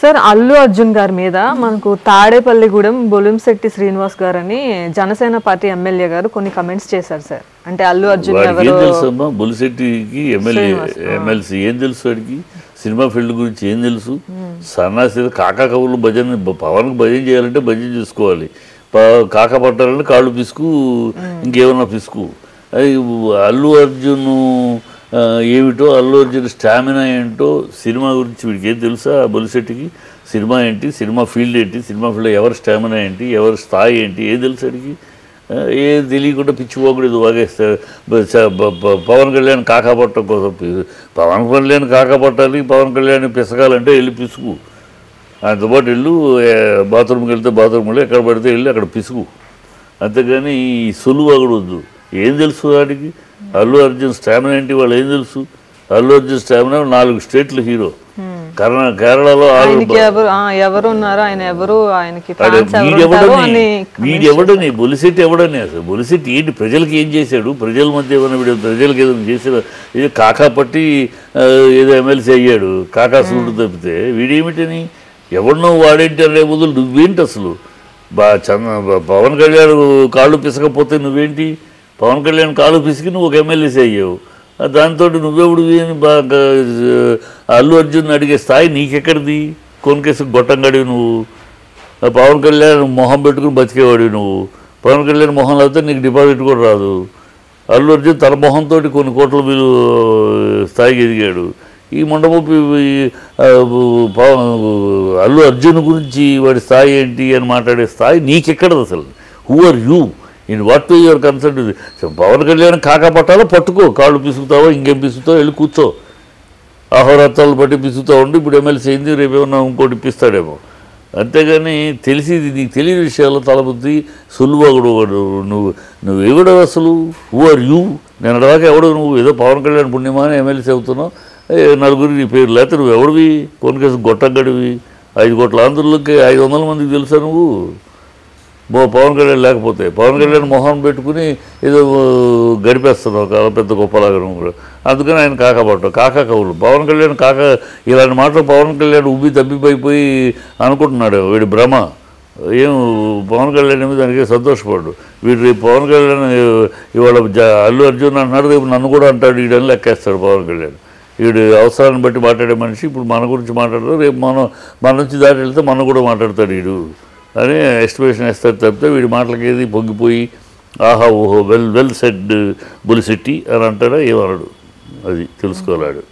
Sir Allu Arjun గారి మీద మనకు తాడేపల్లిగూడెం బొలింశెట్టి శ్రీనివాస్ గారని జనసేన పార్టీ ఎమ్మెల్యే గారు కొన్ని కమెంట్స్ చేశారు సార్. అంటే అల్లు అర్జున్ ఏం తెలుసమ్మా బొలిశెట్టికి ఎమ్మెల్సీ ఏం తెలుసు వాడికి సినిమా ఫీల్డ్ గురించి ఏం తెలుసు? సన్నాసి కాకా కవులు భజన పవన్కి భజన చేయాలంటే భజన చేసుకోవాలి, కాకా పట్టాలంటే కాళ్ళు పిసుకు ఇంకేమన్నా పిసుకు. అల్లు అర్జున్ ఏమిటో అల్లు అర్జున్ స్టామినా ఏంటో సినిమా గురించి వీడికి ఏం తెలుసా? బొలిశెట్టికి సినిమా ఏంటి, సినిమా ఫీల్డ్ ఏంటి, సినిమా ఫీల్డ్లో ఎవరి స్టామినా ఏంటి, ఎవరి స్థాయి ఏంటి ఏం తెలుసు అడిగి? ఏం తెలియకుండా పిచ్చిపోకూడదు వాగేస్తారు. పవన్ కళ్యాణ్ కాకా పట్టడం కోసం పవన్ కళ్యాణ్ కాకా పట్టాలి, పవన్ కళ్యాణ్ పిసకాలంటే వెళ్ళి పిసుకు. అంతపాటు వెళ్ళు, బాత్రూమ్కి వెళ్తే బాత్రూమ్లో ఎక్కడ పడితే వెళ్ళి అక్కడ పిసుకు. అంతేగాని ఈ సులువు అగడవద్దు. ఏం తెలుసు వాడికి అల్లు అర్జున్ స్టామినా ఏంటి? వాళ్ళు ఏం తెలుసు? అల్లు అర్జున్ స్టామినా 4 స్టేట్లు హీరో. కేరళలో వీడెవడని బొలిశెట్టి ఎవడని అసలు బొలిశెట్టి ఏంటి? ప్రజలకి ఏం చేశాడు? ప్రజల మధ్య ఏమైనా వీడు ప్రజలకి ఏదైనా చేసిన ఏదో కాకా పట్టి ఏదో ఎమ్మెల్సీ అయ్యాడు, కాకా సూడు తప్పితే వీడేమిటని ఎవరినో వాడేంటి అనే బదులు నువ్వేంటి అసలు? పవన్ కళ్యాణ్ కాళ్ళు పిసకపోతే నువ్వేంటి? పవన్ కళ్యాణ్ కాళ్ళు పిసికి నువ్వు ఒక ఎమ్మెల్యేసీ అయ్యావు. దాంతో నువ్వెప్పుడు అల్లు అర్జున్ అడిగే స్థాయి నీకెక్కడిది? కొనికేసి గొట్టంగడివి నువ్వు. పవన్ కళ్యాణ్ మొహం పెట్టుకుని బతికేవాడివి నువ్వు. పవన్ కళ్యాణ్ మొహం లేకపోతే నీకు డిపాజిట్ కూడా రాదు. అల్లు అర్జున్ తన మొహంతో కొన్ని కోట్ల విలువ స్థాయికి ఎదిగాడు. ఈ మండపి అల్లు అర్జున్ గురించి వాడి స్థాయి ఏంటి అని మాట్లాడే స్థాయి నీకెక్కడది అసలు? Who are you? In what to your concern? Pawan Kalyan కాకా పట్టాలో పట్టుకో, కాళ్ళు పిసుకుతావో ఇంకేం పిసుకుతావో వెళ్ళి కూర్చో. అహోరాత్రాలు బట్టి పిసుకుతా ఉండి ఇప్పుడు ఎమ్మెల్సీ అయింది, రేపేమన్నా ఇంకోటి ఇప్పిస్తాడేమో. అంతేగాని నీకు తెలియని విషయాల్లో తలబుద్ధి సులువగుడు. నువ్వు ఎవడు అసలు? Who are you? నేను అడగాక ఎవడు నువ్వు? ఏదో పవన్ కళ్యాణ్ పుణ్యమా అని ఎమ్మెల్సీ అవుతున్నావు, నలుగురు నీ పేరు లేకపోతే నువ్వు ఎవడివి? కొనికేసి గొట్టంగడివి. 5 కోట్ల ఆంధ్రులకి 500 మందికి తెలుసా నువ్వు? పవన్ కళ్యాణ్ లేకపోతే పవన్ కళ్యాణ్ మొహం పెట్టుకుని ఏదో గడిపేస్తున్నావు పెద్ద గొప్పలాగా నువ్వు. అందుకని ఆయన కాకా పట్టవు, కాకా కవులు. పవన్ కళ్యాణ్ కాకా ఇలాంటి మాటలు పవన్ కళ్యాణ్ ఉబ్బి తబ్బిపోయిపోయి అనుకుంటున్నాడు. వీడి భ్రమ. ఏం పవన్ కళ్యాణ్ మీద దానికి సంతోషపడ్డు. వీడు రేపు పవన్ కళ్యాణ్ ఇవాళ అల్లు అర్జున్ అంటున్నాడు, రేపు నన్ను కూడా అంటాడు వీడని లెక్కేస్తాడు పవన్ కళ్యాణ్. వీడు అవసరాన్ని బట్టి మాట్లాడే మనిషి. ఇప్పుడు మన గురించి మాట్లాడతాడు, రేపు మన నుంచి దాటి వెళ్తే మనం కూడా మాట్లాడతాడు వీడు అని ఎస్టిమేషన్ వేస్తారు తప్పితే వీడి మాటలకి ఏది పొంగిపోయి ఆహా ఓహో వెల్ సెడ్ బొలిశెట్టి అని అంటాడా ఏమన్నాడు? అది తెలుసుకోలేడు.